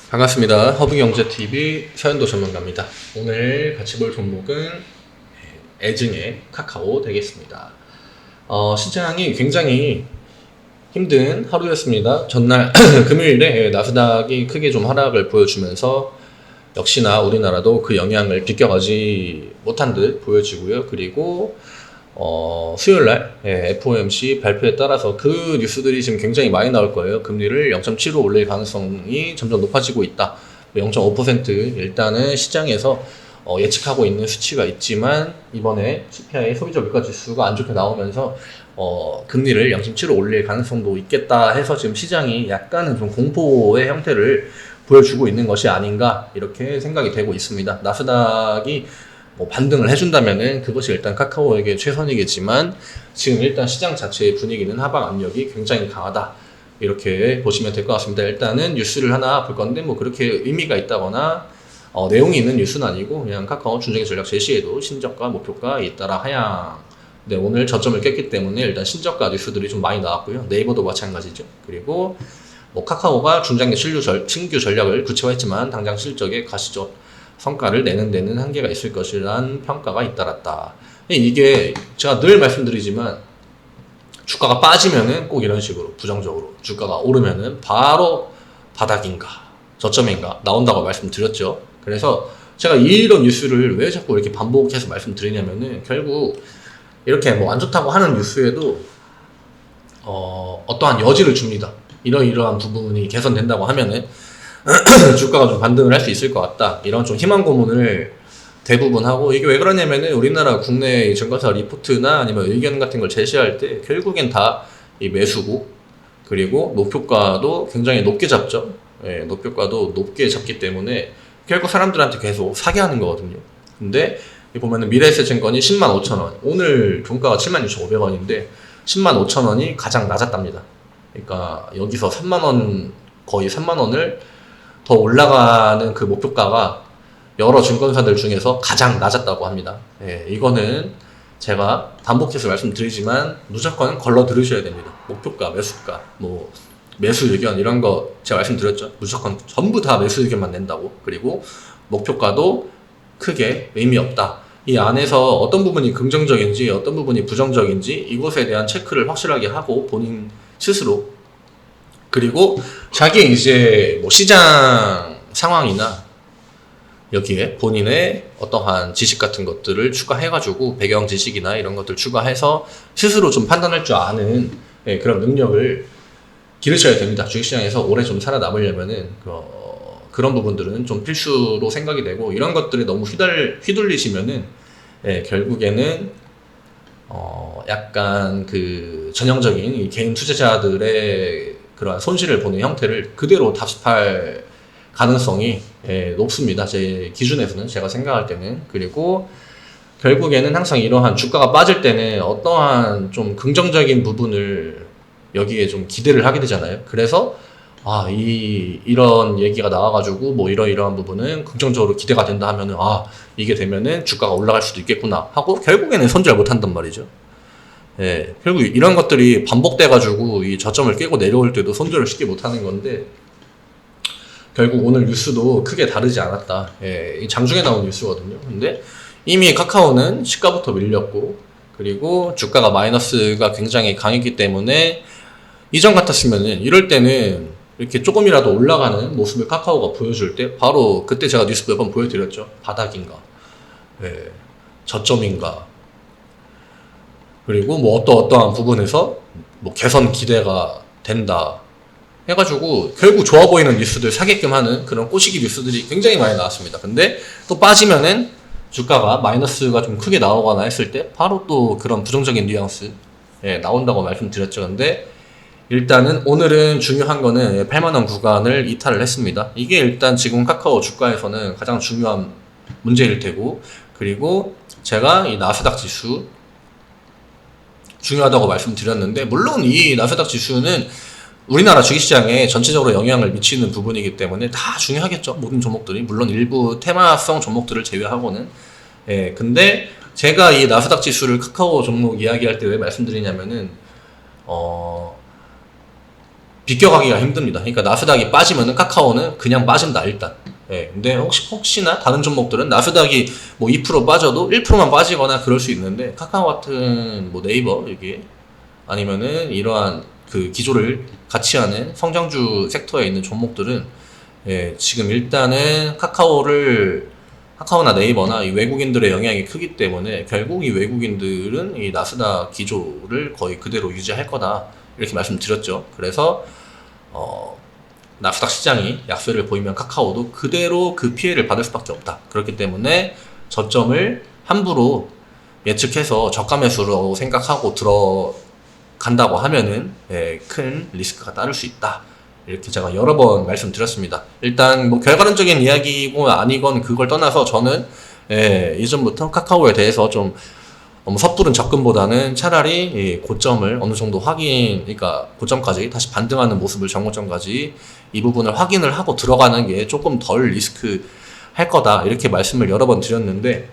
반갑습니다. 허브경제TV 서현도 전문가입니다. 오늘 같이 볼 종목은 애증의 카카오 되겠습니다. 시장이 굉장히 힘든 하루였습니다. 전날 금요일에 나스닥이 크게 좀 하락을 보여주면서 역시나 우리나라도 그 영향을 비껴가지 못한 듯 보여지고요. 그리고 수요일날 FOMC 발표에 따라서 그 뉴스들이 지금 굉장히 많이 나올 거예요. 금리를 0.75 올릴 가능성이 점점 높아지고 있다. 0.5% 일단은 시장에서 예측하고 있는 수치가 있지만 이번에 CPI 소비자 물가지수가 안 좋게 나오면서 금리를 0.75 올릴 가능성도 있겠다 해서 지금 시장이 약간은 좀 공포의 형태를 보여주고 있는 것이 아닌가 이렇게 생각이 되고 있습니다. 나스닥이 반등을 해준다면은 그것이 일단 카카오에게 최선이겠지만 지금 일단 시장 자체의 분위기는 하방 압력이 굉장히 강하다 이렇게 보시면 될 것 같습니다. 일단은 뉴스를 하나 볼 건데 그렇게 의미가 있다거나 내용이 있는 뉴스는 아니고 그냥 카카오 중장기 전략 제시에도 신저가 목표가 잇따라 하향. 네, 오늘 저점을 깼기 때문에 일단 신저가 뉴스들이 좀 많이 나왔고요. 네이버도 마찬가지죠. 그리고 카카오가 중장기 신규 전략을 구체화했지만 당장 실적에 가시적 성과를 내는 데는 한계가 있을 것이란 평가가 잇따랐다. 이게 제가 늘 말씀드리지만 주가가 빠지면은 꼭 이런 식으로 부정적으로, 주가가 오르면은 바로 바닥인가 저점인가 나온다고 말씀드렸죠. 그래서 제가 이런 뉴스를 왜 자꾸 이렇게 반복해서 말씀드리냐면은 결국 이렇게 안 좋다고 하는 뉴스에도 어떠한 여지를 줍니다. 이러이러한 부분이 개선된다고 하면은 주가가 좀 반등을 할 수 있을 것 같다. 이런 좀 희망 고문을 대부분 하고, 이게 왜 그러냐면은 우리나라 국내 증권사 리포트나 아니면 의견 같은 걸 제시할 때 결국엔 다 이 매수고, 그리고 목표가도 굉장히 높게 잡죠. 예, 목표가도 높게 잡기 때문에 결국 사람들한테 계속 사게 하는 거거든요. 근데 보면은 미래에셋증권이 105,000원, 오늘 종가가 76,500원인데 105,000원이 가장 낮았답니다. 그러니까 여기서 3만원, 거의 3만원을 더 올라가는 그 목표가가 여러 증권사들 중에서 가장 낮았다고 합니다. 예, 이거는 제가 반복해서 말씀드리지만 무조건 걸러 들으셔야 됩니다. 목표가, 매수가, 매수 의견 이런 거 제가 말씀드렸죠. 무조건 전부 다 매수 의견만 낸다고. 그리고 목표가도 크게 의미 없다. 이 안에서 어떤 부분이 긍정적인지 어떤 부분이 부정적인지 이것에 대한 체크를 확실하게 하고 본인 스스로, 그리고 자기 이제 시장 상황이나 여기에 본인의 어떠한 지식 같은 것들을 추가해가지고 배경 지식이나 이런 것들 추가해서 스스로 좀 판단할 줄 아는 그런 능력을 기르셔야 됩니다. 주식시장에서 오래 좀 살아남으려면은 그런 부분들은 좀 필수로 생각이 되고, 이런 것들에 너무 휘둘리시면은 결국에는 약간 그 전형적인 개인 투자자들의 그러한 손실을 보는 형태를 그대로 답습할 가능성이 높습니다. 제 기준에서는, 제가 생각할 때는. 그리고 결국에는 항상 이러한 주가가 빠질 때는 어떠한 좀 긍정적인 부분을 여기에 좀 기대를 하게 되잖아요. 그래서 이런 얘기가 나와가지고 이러이러한 부분은 긍정적으로 기대가 된다 하면은 이게 되면은 주가가 올라갈 수도 있겠구나 하고 결국에는 손절 못 한단 말이죠. 예, 결국 이런 것들이 반복돼가지고 이 저점을 깨고 내려올 때도 손절을 쉽게 못 하는 건데, 결국 오늘 뉴스도 크게 다르지 않았다. 예, 이 장중에 나온 뉴스거든요. 근데 이미 카카오는 시가부터 밀렸고, 그리고 주가가 마이너스가 굉장히 강했기 때문에 이전 같았으면은 이럴 때는 이렇게 조금이라도 올라가는 모습을 카카오가 보여줄 때 바로 그때 제가 뉴스 몇 번 보여드렸죠. 바닥인가, 저점인가, 그리고 어떠한 부분에서 개선 기대가 된다 해가지고 결국 좋아 보이는 뉴스들 사게끔 하는 그런 꼬시기 뉴스들이 굉장히 많이 나왔습니다. 근데 또 빠지면은 주가가 마이너스가 좀 크게 나오거나 했을 때 바로 또 그런 부정적인 뉘앙스 나온다고 말씀드렸죠. 근데 일단은 오늘은 중요한 거는 8만원 구간을 이탈을 했습니다. 이게 일단 지금 카카오 주가에서는 가장 중요한 문제일 테고, 그리고 제가 이 나스닥 지수 중요하다고 말씀드렸는데, 물론 이 나스닥 지수는 우리나라 주식시장에 전체적으로 영향을 미치는 부분이기 때문에 다 중요하겠죠. 모든 종목들이. 물론 일부 테마성 종목들을 제외하고는 예, 근데 제가 이 나스닥 지수를 카카오 종목 이야기할 때 왜 말씀드리냐면은 비껴가기가 힘듭니다. 그러니까 나스닥이 빠지면은 카카오는 그냥 빠진다 일단. 예, 근데 혹시나 다른 종목들은 나스닥이 뭐 2% 빠져도 1%만 빠지거나 그럴 수 있는데 카카오 같은 뭐 네이버 여기 아니면은 이러한 그 기조를 같이 하는 성장주 섹터에 있는 종목들은 예, 지금 일단은 카카오나 네이버나 이 외국인들의 영향이 크기 때문에 결국 이 외국인들은 이 나스닥 기조를 거의 그대로 유지할 거다 이렇게 말씀드렸죠. 그래서 나스닥 시장이 약세를 보이면 카카오도 그대로 그 피해를 받을 수밖에 없다. 그렇기 때문에 저점을 함부로 예측해서 저가 매수로 생각하고 들어간다고 하면은 큰 리스크가 따를 수 있다. 이렇게 제가 여러 번 말씀드렸습니다. 일단 뭐 결과론적인 이야기고 아니건 그걸 떠나서 저는 이전부터 카카오에 대해서 좀 섣부른 접근보다는 차라리 고점을 어느 정도 그러니까 고점까지 다시 반등하는 모습을 정고점까지 이 부분을 확인을 하고 들어가는 게 조금 덜 리스크 할 거다 이렇게 말씀을 여러 번 드렸는데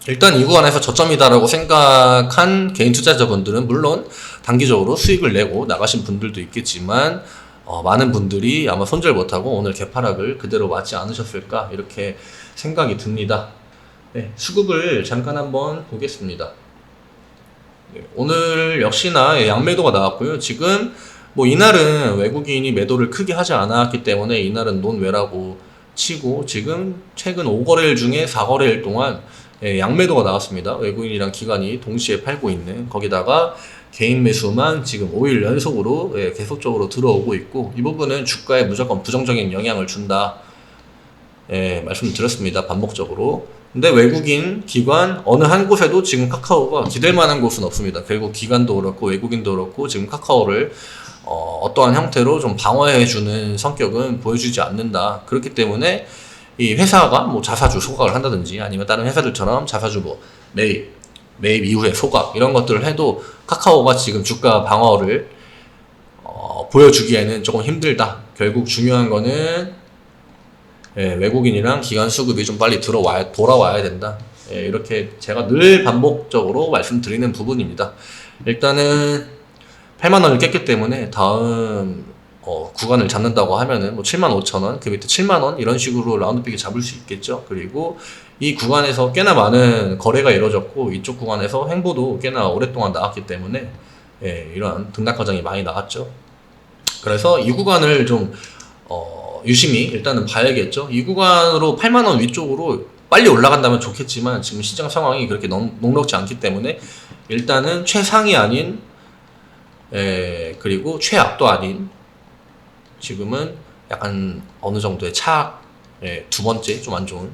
일단 이 구간에서 저점이다라고 생각한 개인 투자자분들은 물론 단기적으로 수익을 내고 나가신 분들도 있겠지만 많은 분들이 아마 손절 못하고 오늘 개파락을 그대로 맞지 않으셨을까 이렇게 생각이 듭니다. 네, 수급을 잠깐 한번 보겠습니다. 네, 오늘 역시나 양매도가 나왔고요. 지금 뭐 이날은 외국인이 매도를 크게 하지 않았기 때문에 이날은 논외라고 치고 지금 최근 5거래일 중에 4거래일 동안 양매도가 나왔습니다. 외국인이랑 기관이 동시에 팔고 있는 거기다가 개인 매수만 지금 5일 연속으로 계속적으로 들어오고 있고 이 부분은 주가에 무조건 부정적인 영향을 준다 말씀드렸습니다. 반복적으로. 근데 외국인, 기관 어느 한 곳에도 지금 카카오가 기댈 만한 곳은 없습니다. 결국 기관도 그렇고 외국인도 그렇고 지금 카카오를 어떠한 형태로 좀 방어해주는 성격은 보여주지 않는다. 그렇기 때문에 이 회사가 뭐 자사주 소각을 한다든지 아니면 다른 회사들처럼 자사주 뭐 매입 이후에 소각 이런 것들을 해도 카카오가 지금 주가 방어를 보여주기에는 조금 힘들다. 결국 중요한 거는 외국인이랑 기관 수급이 좀 빨리 돌아와야 된다. 이렇게 제가 늘 반복적으로 말씀드리는 부분입니다. 일단은 8만원을 깼기 때문에 다음 구간을 잡는다고 하면은 뭐 75,000원, 그 밑에 7만원 이런 식으로 라운드픽이 잡을 수 있겠죠. 그리고 이 구간에서 꽤나 많은 거래가 이루어졌고 이쪽 구간에서 횡보도 꽤나 오랫동안 나왔기 때문에 이러한 등락 과정이 많이 나왔죠. 그래서 이 구간을 좀 유심히 일단은 봐야겠죠. 이 구간으로 8만원 위쪽으로 빨리 올라간다면 좋겠지만 지금 시장 상황이 그렇게 녹록지 않기 때문에 일단은 최상이 아닌 그리고 최악도 아닌 지금은 약간 어느 정도의 두 번째 좀 안 좋은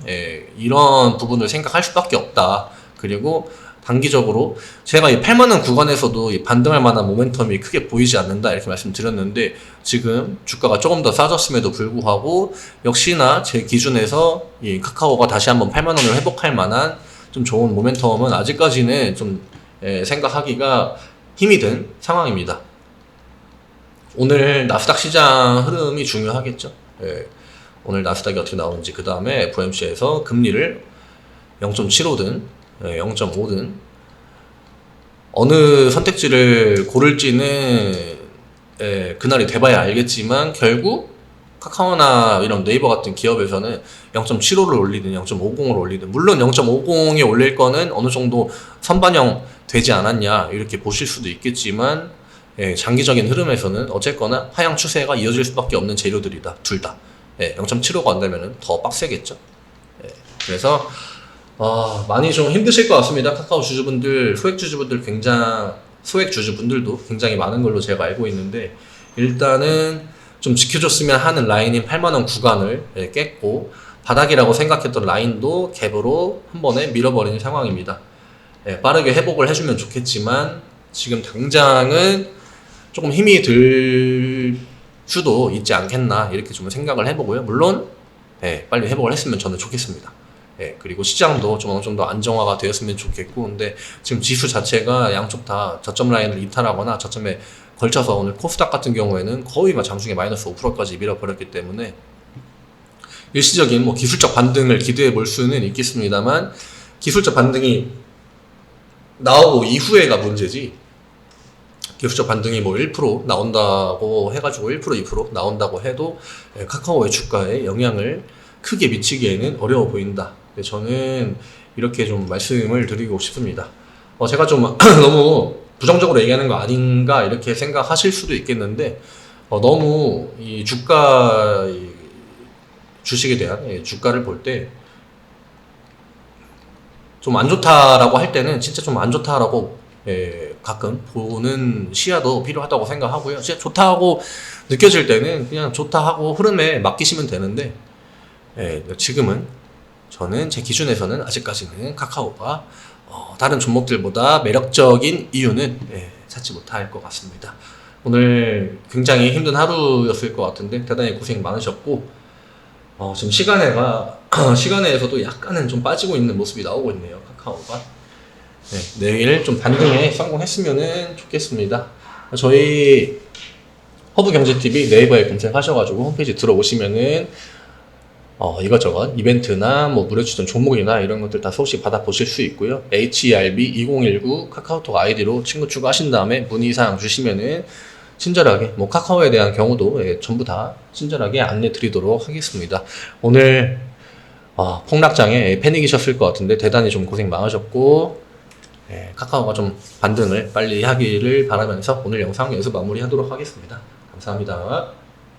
이런 부분을 생각할 수밖에 없다. 그리고 단기적으로 제가 이 8만원 구간에서도 이 반등할 만한 모멘텀이 크게 보이지 않는다 이렇게 말씀드렸는데 지금 주가가 조금 더 싸졌음에도 불구하고 역시나 제 기준에서 이 카카오가 다시 한번 8만원을 회복할 만한 좀 좋은 모멘텀은 아직까지는 좀 생각하기가 힘이 든 상황입니다. 오늘 나스닥 시장 흐름이 중요하겠죠. 오늘 나스닥이 어떻게 나오는지 그 다음에 FOMC에서 금리를 0.75든 0.5든 어느 선택지를 고를지는 그날이 돼봐야 알겠지만 결국 카카오나 이런 네이버 같은 기업에서는 0.75를 올리든 0.50을 올리든 물론 0.50에 올릴 거는 어느 정도 선반영 되지 않았냐 이렇게 보실 수도 있겠지만 장기적인 흐름에서는 어쨌거나 하향 추세가 이어질 수밖에 없는 재료들이다. 둘 다. 0.75가 안 되면 더 빡세겠죠. 그래서 많이 좀 힘드실 것 같습니다. 카카오 주주분들, 소액 주주분들도 굉장히 많은 걸로 제가 알고 있는데 일단은 좀 지켜줬으면 하는 라인인 8만원 구간을 깼고 바닥이라고 생각했던 라인도 갭으로 한 번에 밀어버리는 상황입니다. 빠르게 회복을 해주면 좋겠지만 지금 당장은 조금 힘이 들 수도 있지 않겠나 이렇게 좀 생각을 해보고요. 물론 빨리 회복을 했으면 저는 좋겠습니다. 그리고 시장도 좀 어느 정도 안정화가 되었으면 좋겠고 근데 지금 지수 자체가 양쪽 다 저점 라인을 이탈하거나 저점에 걸쳐서 오늘 코스닥 같은 경우에는 거의 장중에 마이너스 5%까지 밀어버렸기 때문에 일시적인 뭐 기술적 반등을 기대해 볼 수는 있겠습니다만 기술적 반등이 나오고 이후에가 문제지, 기술적 반등이 뭐 1% 나온다고 해가지고 1% 2% 나온다고 해도 카카오의 주가에 영향을 크게 미치기에는 어려워 보인다. 저는 이렇게 좀 말씀을 드리고 싶습니다. 제가 좀 너무 부정적으로 얘기하는 거 아닌가 이렇게 생각하실 수도 있겠는데, 너무 이 주식에 대한 주가를 볼 때 좀 안 좋다라고 할 때는 진짜 좀 안 좋다라고 가끔 보는 시야도 필요하다고 생각하고요. 진짜 좋다고 느껴질 때는 그냥 좋다 하고 흐름에 맡기시면 되는데, 지금은 저는 제 기준에서는 아직까지는 카카오가 다른 종목들보다 매력적인 이유는 찾지 못할 것 같습니다. 오늘 굉장히 힘든 하루였을 것 같은데 대단히 고생 많으셨고, 지금 시간에서도 약간은 좀 빠지고 있는 모습이 나오고 있네요, 카카오가. 내일 좀 반등에 성공했으면 좋겠습니다. 저희 허브경제TV 네이버에 검색하셔가지고 홈페이지 들어오시면은 이것저것 이벤트나 뭐 무료 추천 종목이나 이런 것들 다 소식 받아보실 수 있고요. HERB2019 카카오톡 아이디로 친구 추가하신 다음에 문의사항 주시면은 친절하게, 뭐 카카오에 대한 경우도 전부 다 친절하게 안내 드리도록 하겠습니다. 오늘 폭락장에 패닉이셨을 것 같은데 대단히 좀 고생 많으셨고, 카카오가 좀 반등을 빨리 하기를 바라면서 오늘 영상 여기서 마무리하도록 하겠습니다. 감사합니다.